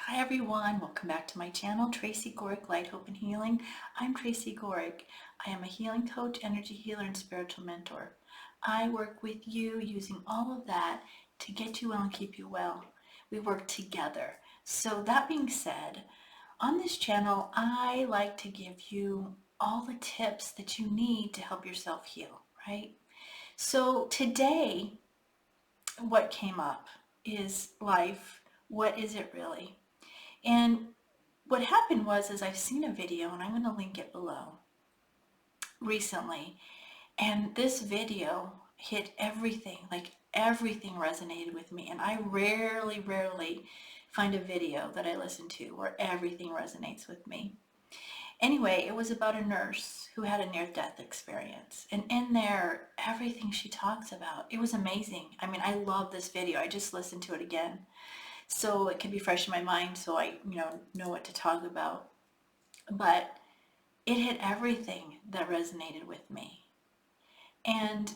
Hi everyone, welcome back to my channel, Tracy Gohrick Light, Hope and Healing. I'm Tracy Gohrick. I am a healing coach, energy healer, and spiritual mentor. I work with you using all of that to get you well and keep you well. We work together. So that being said, on this channel, I like to give you all the tips that you need to help yourself heal, right? So today, what came up is life. What is it really? And what happened was I've seen a video, and I'm going to link it below, recently, and this video hit everything, like everything resonated with me. And I rarely find a video that I listen to where everything resonates with me. Anyway, it was about a nurse who had a near-death experience, and in there, everything she talks about, it was amazing. I mean, I love this video. I just listened to it again so it can be fresh in my mind, so I know what to talk about. But it hit everything that resonated with me. And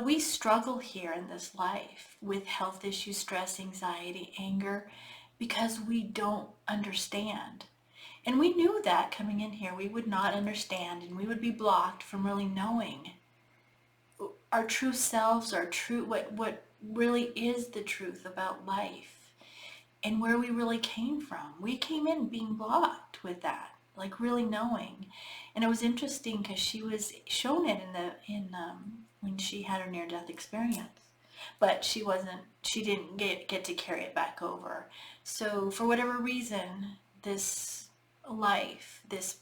we struggle here in this life with health issues, stress, anxiety, anger, because we don't understand. And we knew that coming in here we would not understand, and we would be blocked from really knowing our true selves, our true, what really is the truth about life and where we really came from. We came in being blocked with that, like really knowing. And it was interesting because she was shown it when she had her near-death experience, but she didn't get to carry it back over. So for whatever reason, this life, this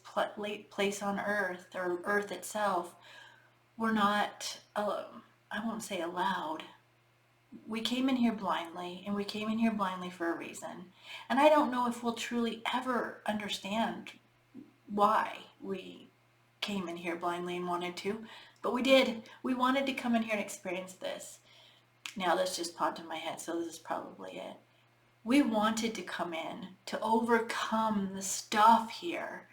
place on earth, or earth itself, were not, I won't say allowed. We came in here blindly, and we came in here blindly for a reason. And I don't know if we'll truly ever understand why we came in here blindly and wanted to, but we did. We wanted to come in here and experience this. Now this just popped in my head, so this is probably it. We wanted to come in to overcome the stuff here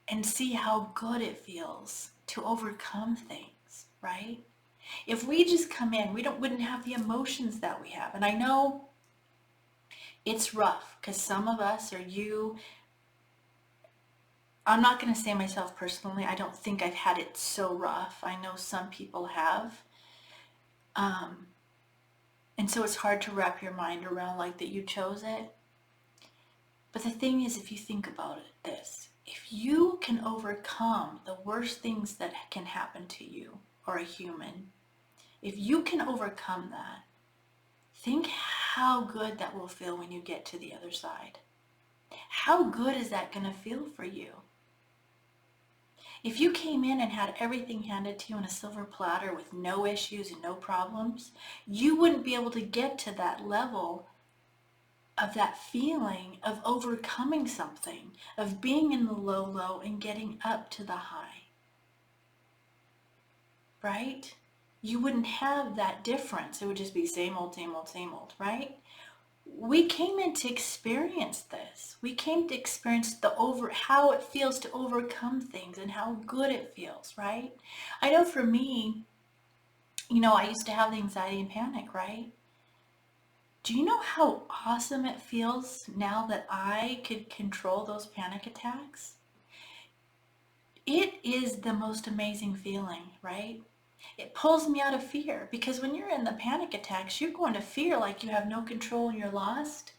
and see how good it feels to overcome things, right? If we just come in, we wouldn't have the emotions that we have. And I know it's rough because some of us, or you, I'm not going to say myself personally, I don't think I've had it so rough. I know some people have. And so it's hard to wrap your mind around, like, that you chose it. But the thing is, if you think about this, if you can overcome the worst things that can happen to you or a human, if you can overcome that, think how good that will feel when you get to the other side. How good is that going to feel for you? If you came in and had everything handed to you on a silver platter with no issues and no problems, you wouldn't be able to get to that level of that feeling of overcoming something, of being in the low and getting up to the high. Right? You wouldn't have that difference. It would just be same old, right? We came in to experience this. We came to experience how it feels to overcome things and how good it feels, right? I know for me, I used to have the anxiety and panic, right? Do you know how awesome it feels now that I could control those panic attacks? It is the most amazing feeling, right? It pulls me out of fear, because when you're in the panic attacks, you're going to feel like you have no control and you're lost.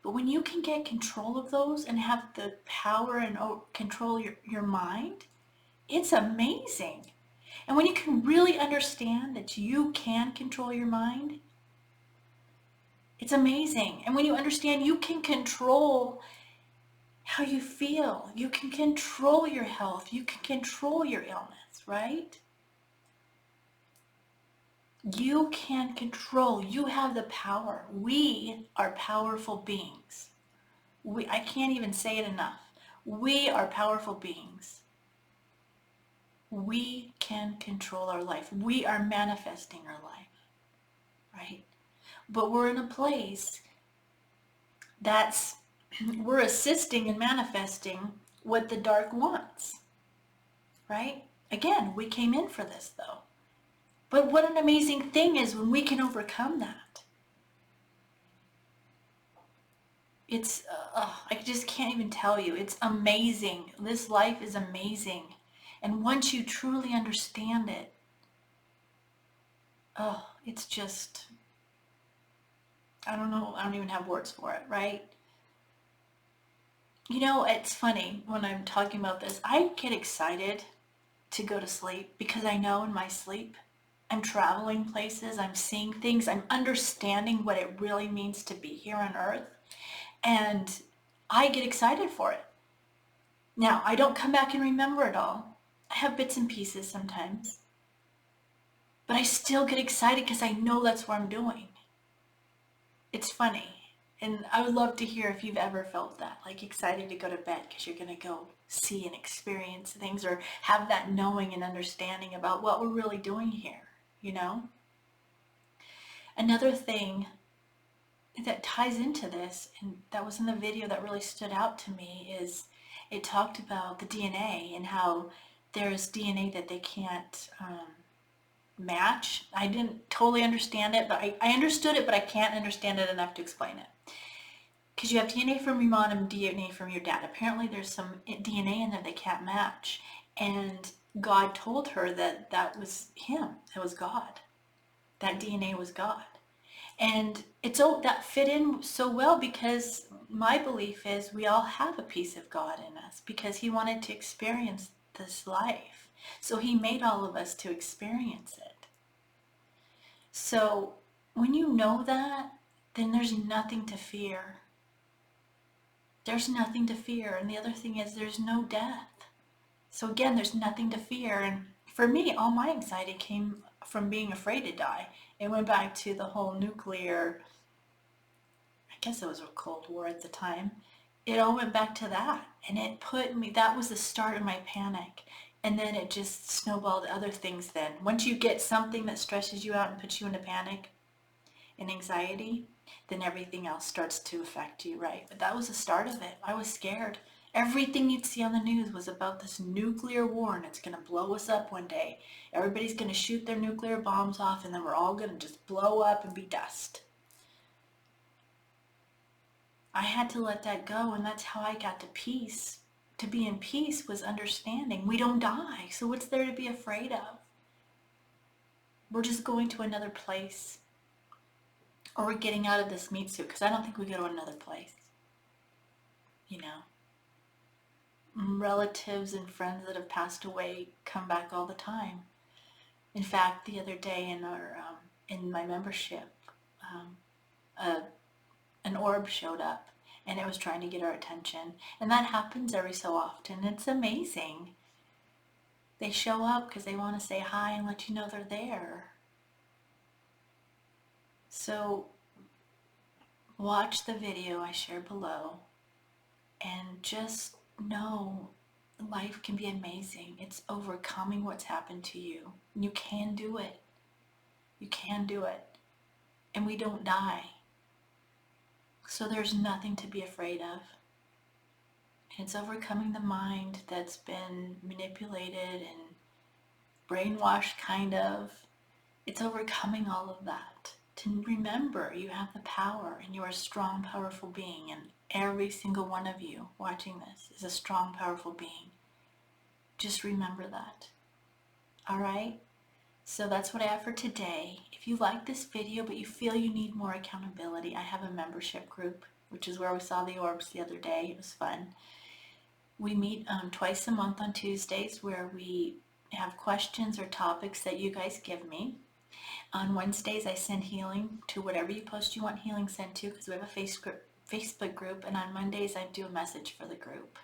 But when you can get control of those and have the power and control your mind, it's amazing. And when you can really understand that you can control your mind, it's amazing. And when you understand you can control how you feel, you can control your health, you can control your illness, right? You can control. You have the power. We are powerful beings. I can't even say it enough. We are powerful beings. We can control our life. We are manifesting our life, right? But we're in a place we're assisting and manifesting what the dark wants, right? Again, we came in for this, though. But what an amazing thing is when we can overcome that. It's, I just can't even tell you. It's amazing. This life is amazing. And once you truly understand it, it's just, I don't know. I don't even have words for it, right? You know, it's funny when I'm talking about this, I get excited to go to sleep because I know in my sleep I'm traveling places, I'm seeing things, I'm understanding what it really means to be here on earth, and I get excited for it. Now, I don't come back and remember it all. I have bits and pieces sometimes, but I still get excited because I know that's what I'm doing. It's funny. And I would love to hear if you've ever felt that, like excited to go to bed because you're going to go see and experience things or have that knowing and understanding about what we're really doing here, you know? Another thing that ties into this, and that was in the video that really stood out to me, is it talked about the DNA and how there's DNA that they can't match. I didn't totally understand it, but I understood it, but I can't understand it enough to explain it. Because you have DNA from your mom and DNA from your dad. Apparently there's some DNA in there they can't match. And God told her that that was him. It was God. That DNA was God. And it's all that fit in so well because my belief is we all have a piece of God in us because he wanted to experience this life. So he made all of us to experience it. So when you know that, then there's nothing to fear. There's nothing to fear. And the other thing is there's no death. So again, there's nothing to fear. And for me, all my anxiety came from being afraid to die. It went back to the whole nuclear, I guess it was a Cold War at the time. It all went back to that. And it put me, that was the start of my panic. And then it just snowballed other things then. Once you get something that stresses you out and puts you into panic and anxiety, then everything else starts to affect you, right? But that was the start of it. I was scared. Everything you'd see on the news was about this nuclear war and it's going to blow us up one day. Everybody's going to shoot their nuclear bombs off and then we're all going to just blow up and be dust. I had to let that go, and that's how I got to peace. To be in peace was understanding we don't die, so what's there to be afraid of? We're just going to another place. Or we're getting out of this meat suit, because I don't think we go to another place. You know, relatives and friends that have passed away come back all the time. In fact, the other day in my membership, um, an orb showed up and it was trying to get our attention. And that happens every so often. It's amazing. They show up because they want to say hi and let you know they're there. So watch the video I shared below and just know life can be amazing. It's overcoming what's happened to you. You can do it. You can do it. And we don't die. So there's nothing to be afraid of. It's overcoming the mind that's been manipulated and brainwashed, kind of. It's overcoming all of that. To remember you have the power and you're a strong, powerful being. And every single one of you watching this is a strong, powerful being. Just remember that. All right? So that's what I have for today. If you like this video but you feel you need more accountability, I have a membership group, which is where we saw the orbs the other day. It was fun. We meet twice a month on Tuesdays where we have questions or topics that you guys give me. On Wednesdays, I send healing to whatever you post you want healing sent to, because we have a Facebook group, and on Mondays, I do a message for the group.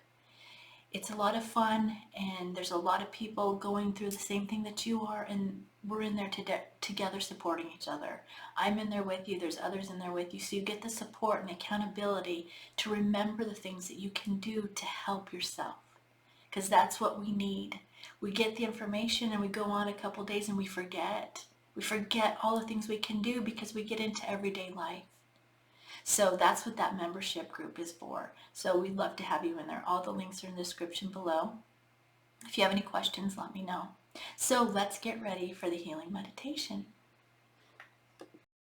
It's a lot of fun, and there's a lot of people going through the same thing that you are, and we're in there together supporting each other. I'm in there with you, there's others in there with you, so you get the support and accountability to remember the things that you can do to help yourself, because that's what we need. We get the information and we go on a couple days and we forget. We forget all the things we can do because we get into everyday life. So that's what that membership group is for. So we'd love to have you in there. All the links are in the description below. If you have any questions, let me know. So let's get ready for the healing meditation.